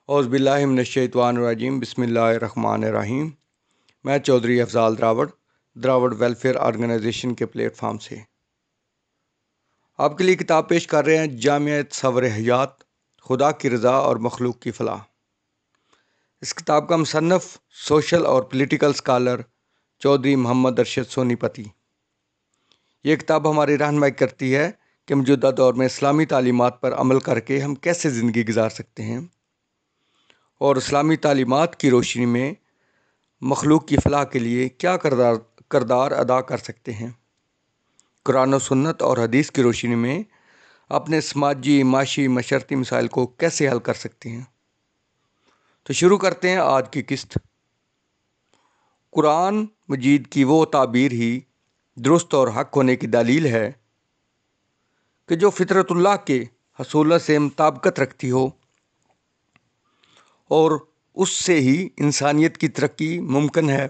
औज़ बिल्लाहि मिनश्शैतानिर्रजीम बिस्मिल्लाहिर्रहमानिर्रहीम। मैं चौधरी अफजाल द्रावड़ वेलफेयर ऑर्गेनाइजेशन के प्लेटफार्म से आपके लिए किताब पेश कर रहे हैं जामिया तसव्वुर हयात, खुदा की रज़ा और मखलूक की फलाह। इस किताब का मुसन्नफ़ सोशल और पॉलिटिकल स्कॉलर चौधरी मोहम्मद अरशद सोनीपति। ये किताब हमारी रहनुमाई करती है कि मौजूदा दौर में इस्लामी तालीमात पर अमल करके हम कैसे ज़िंदगी गुजार सकते हैं और इस्लामी तालीमात की रोशनी में मखलूक की फलाह के लिए क्या करदार अदा कर सकते हैं। कुरान और सुन्नत और हदीस की रोशनी में अपने समाजी, माशी, मशरती मसाइल को कैसे हल कर सकते हैं। तो शुरू करते हैं आज की किस्त। कुरान मजीद की वो ताबीर ही दुरुस्त और हक होने की दलील है कि जो फितरतुल्लाह के हसूल से मुताबिकत रखती हो और उससे ही इंसानियत की तरक्की मुमकिन है।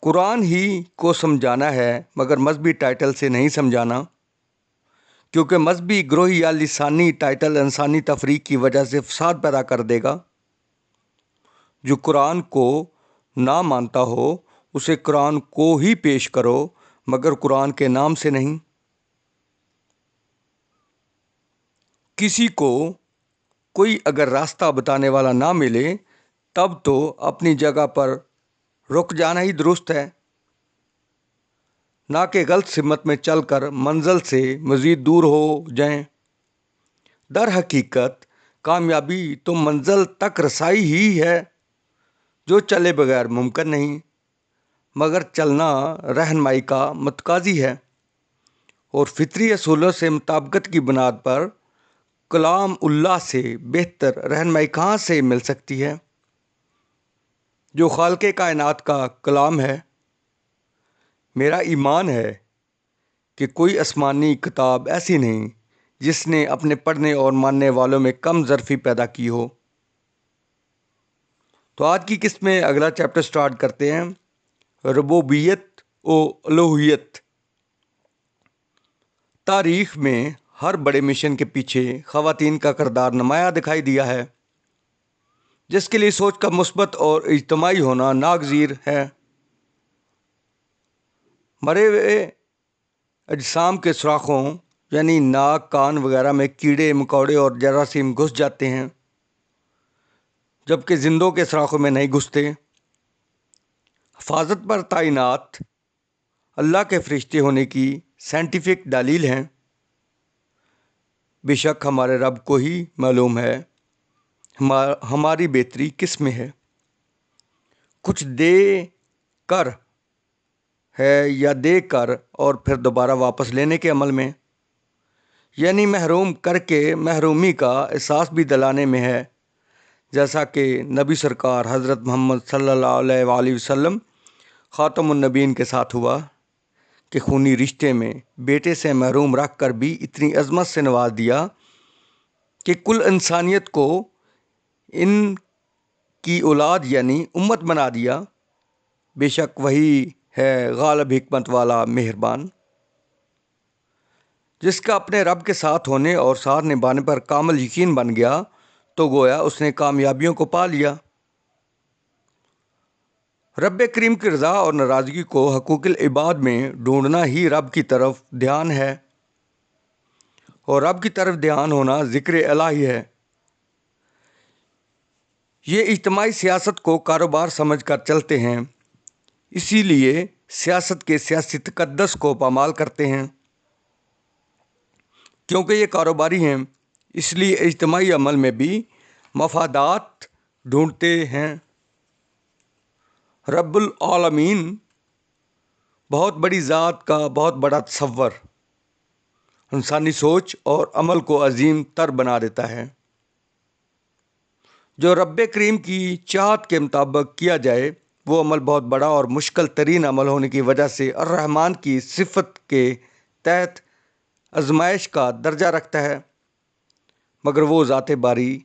कुरान ही को समझाना है मगर मजहबी टाइटल से नहीं समझाना, क्योंकि मजहबी ग्रोही या लिसानी टाइटल इंसानी तफरीक की वजह से फसाद पैदा कर देगा। जो कुरान को ना मानता हो उसे कुरान को ही पेश करो मगर कुरान के नाम से नहीं। किसी को कोई अगर रास्ता बताने वाला ना मिले तब तो अपनी जगह पर रुक जाना ही दुरुस्त है, ना कि गलत सिमत में चलकर मंजिल से मज़ीद दूर हो जाएं। दर हकीकत कामयाबी तो मंजिल तक रसाई ही है जो चले बगैर मुमकिन नहीं, मगर चलना रहनुमाई का मुतकाज़ी है। और फितरी असूलों से मुताबिकत की बुनियाद पर कलाम उल्लाह से बेहतर रहनुमाई कहाँ से मिल सकती है, जो खालिक़े कायनात का कलाम है। मेरा ईमान है कि कोई आसमानी किताब ऐसी नहीं जिसने अपने पढ़ने और मानने वालों में कम ज़रफ़ी पैदा की हो। तो आज की किस्त में अगला चैप्टर स्टार्ट करते हैं, रुबूबियत व उलूहियत। तारीख़ में हर बड़े मिशन के पीछे ख़वातीन का किरदार नुमाया दिखाई दिया है, जिसके लिए सोच का मुस्बत और इज्तिमाई होना नागज़ीर है। मरे हुए अजसाम के सुराखों यानी नाक, कान वगैरह में कीड़े मकोड़े और जरासीम घुस जाते हैं, जबकि जिंदों के सुराखों में नहीं घुसते। हिफाजत पर तैनात अल्लाह के फरिश्ते होने की साइंटिफिक दलील हैं। बेशक हमारे रब को ही मालूम है हमारी बेहतरी किस में है। कुछ दे कर है या दे कर और फिर दोबारा वापस लेने के अमल में, यानी महरूम करके महरूमी का एहसास भी दिलाने में है, जैसा कि नबी सरकार हज़रत मोहम्मद सल्लल्लाहु अलैहि वसल्लम ख़ातमुन नबीन के साथ हुआ कि खूनी रिश्ते में बेटे से महरूम रख कर भी इतनी अज़मत से नवाज दिया कि कुल इंसानियत को इन की औलाद यानी उम्मत बना दिया। बेशक वही है गालिब हिकमत वाला मेहरबान, जिसका अपने रब के साथ होने और साथ निभाने पर कामिल यकीन बन गया तो गोया उसने कामयाबियों को पा लिया। रब करीम की रज़ा और नाराज़गी को हकूक़ुल इबाद में ढूंढना ही रब की तरफ ध्यान है, और रब की तरफ ध्यान होना ज़िक्र इलाही है। ये इज्तिमाई सियासत को कारोबार समझ कर चलते हैं, इसीलिए सियासत के सियासी तकद्दस को पामाल करते हैं। क्योंकि ये कारोबारी हैं इसलिए इज्तिमाई अमल में भी मफादात ढूंढते हैं। रब्बुल आलमीन बहुत बड़ी ज़ात का बहुत बड़ा तसव्वुर इंसानी सोच और अमल को अजीम तर बना देता है। जो रब करीम की चाहत के मुताबिक किया जाए वो अमल बहुत बड़ा और मुश्किल तरीन अमल होने की वजह से अर्रहमान की सिफत के तहत आजमाइश का दर्जा रखता है, मगर वो ज़ात बारी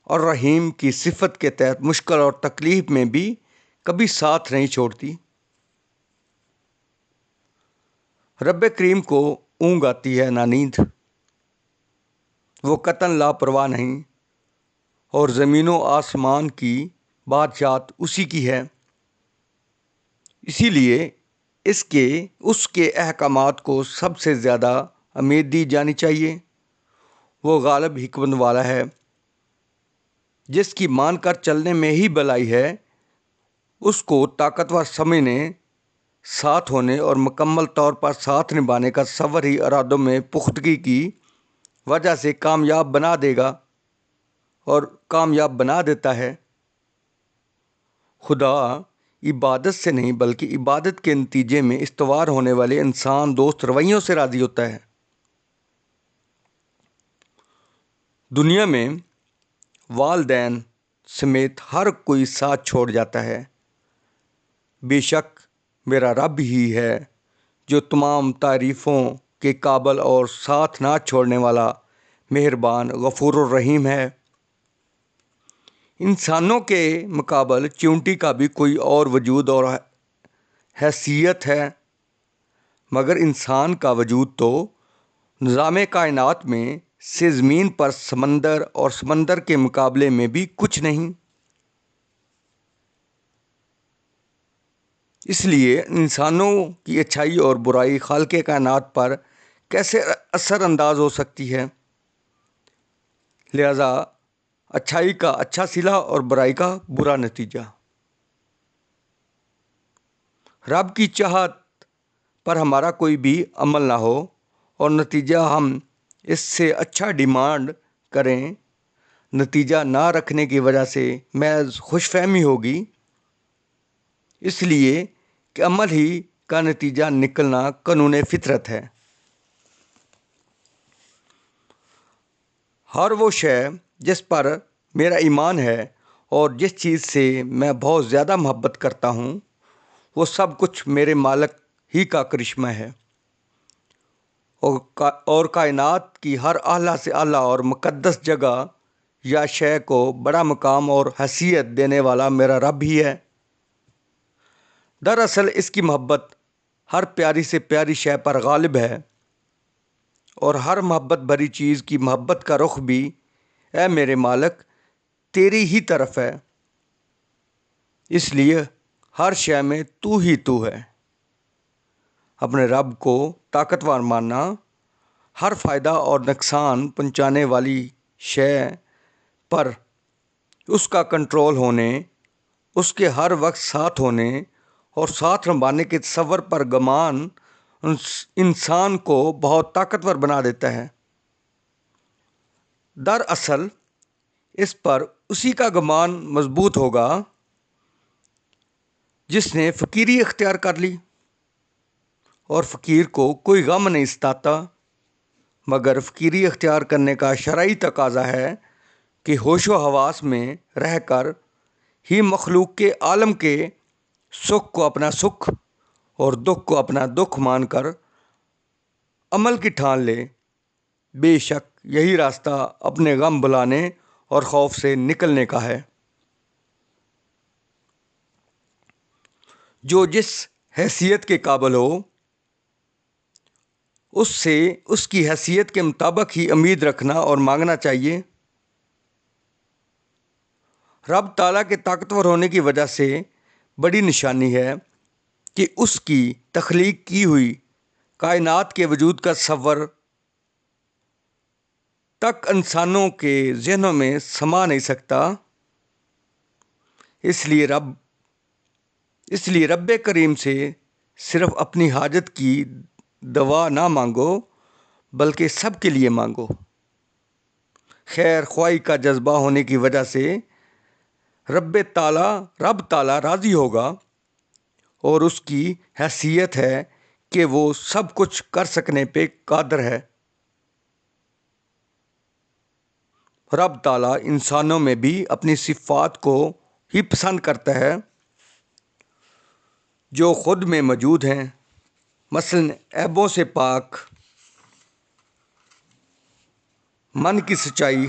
और रहीम की सिफत के तहत मुश्किल और तकलीफ़ में भी कभी साथ नहीं छोड़ती। रब करीम को ऊँघ आती है ना नींद, वो कतन लापरवाह नहीं। اور زمین و آسمان کی بادشاہت اسی کی ہے، اسی لیے اس کے احکامات کو سب سے زیادہ اہمیت دی جانی چاہیے۔ وہ غالب حکمت والا ہے، جس کی مان کر چلنے میں ہی بھلائی ہے، اس کو طاقتور سمجھنے، ساتھ ہونے اور مکمل طور پر ساتھ نبھانے کا تصور ہی ارادوں میں پختگی کی وجہ سے کامیاب بنا دے گا اور کامیاب بنا دیتا ہے۔ خدا عبادت سے نہیں بلکہ عبادت کے نتیجے میں استوار ہونے والے انسان دوست رویوں سے راضی ہوتا ہے۔ دنیا میں والدین سمیت ہر کوئی ساتھ چھوڑ جاتا ہے، بے شک میرا رب ہی ہے جو تمام تعریفوں کے قابل اور ساتھ نہ چھوڑنے والا مہربان غفور الرحیم ہے۔ انسانوں کے مقابل چیونٹی کا بھی کوئی اور وجود اور حیثیت ہے، مگر انسان کا وجود تو نظام کائنات میں سے زمین پر سمندر اور سمندر کے مقابلے میں بھی کچھ نہیں۔ اس لیے انسانوں کی اچھائی اور برائی خالق کائنات پر کیسے اثر انداز ہو سکتی ہے؟ لہذا اچھائی کا اچھا صلہ اور برائی کا برا نتیجہ۔ رب کی چاہت پر ہمارا کوئی بھی عمل نہ ہو اور نتیجہ ہم اس سے اچھا ڈیمانڈ کریں، نتیجہ نہ رکھنے کی وجہ سے محض خوش فہمی ہوگی، اس لیے کہ عمل ہی کا نتیجہ نکلنا قانون فطرت ہے۔ ہر وہ شے جس پر میرا ایمان ہے اور جس چیز سے میں بہت زیادہ محبت کرتا ہوں، وہ سب کچھ میرے مالک ہی کا کرشمہ ہے، اور کائنات کی ہر اعلیٰ سے اعلیٰ اور مقدس جگہ یا شے کو بڑا مقام اور حیثیت دینے والا میرا رب ہی ہے۔ دراصل اس کی محبت ہر پیاری سے پیاری شے پر غالب ہے، اور ہر محبت بھری چیز کی محبت کا رخ بھی اے میرے مالک تیری ہی طرف ہے، اس لیے ہر شے میں تو ہی تو ہے۔ اپنے رب کو طاقتور ماننا، ہر فائدہ اور نقصان پہنچانے والی شے پر اس کا کنٹرول ہونے، اس کے ہر وقت ساتھ ہونے اور ساتھ نبھانے کے تصور پر گمان انسان کو بہت طاقتور بنا دیتا ہے۔ دراصل اس پر اسی کا گمان مضبوط ہوگا جس نے فقیری اختیار کر لی، اور فقیر کو کوئی غم نہیں ستاتا، مگر فقیری اختیار کرنے کا شرعی تقاضا ہے کہ ہوش و حواس میں رہ کر ہی مخلوق کے عالم کے سکھ کو اپنا سکھ اور دکھ کو اپنا دکھ مان کر عمل کی ٹھان لے۔ بے شک یہی راستہ اپنے غم بھلانے اور خوف سے نکلنے کا ہے۔ جو جس حیثیت کے قابل ہو، اس سے اس کی حیثیت کے مطابق ہی امید رکھنا اور مانگنا چاہیے۔ رب تعالیٰ کے طاقتور ہونے کی وجہ سے بڑی نشانی ہے کہ اس کی تخلیق کی ہوئی کائنات کے وجود کا تصور تک انسانوں کے ذہنوں میں سما نہیں سکتا۔ اس لیے رب کریم سے صرف اپنی حاجت کی دوا نہ مانگو بلکہ سب کے لیے مانگو۔ خیر خواہی کا جذبہ ہونے کی وجہ سے رب تعالیٰ راضی ہوگا، اور اس کی حیثیت ہے کہ وہ سب کچھ کر سکنے پہ قادر ہے۔ رب تعالیٰ انسانوں میں بھی اپنی صفات کو ہی پسند کرتا ہے جو خود میں موجود ہیں، مثلاً عیبوں سے پاک، من کی سچائی،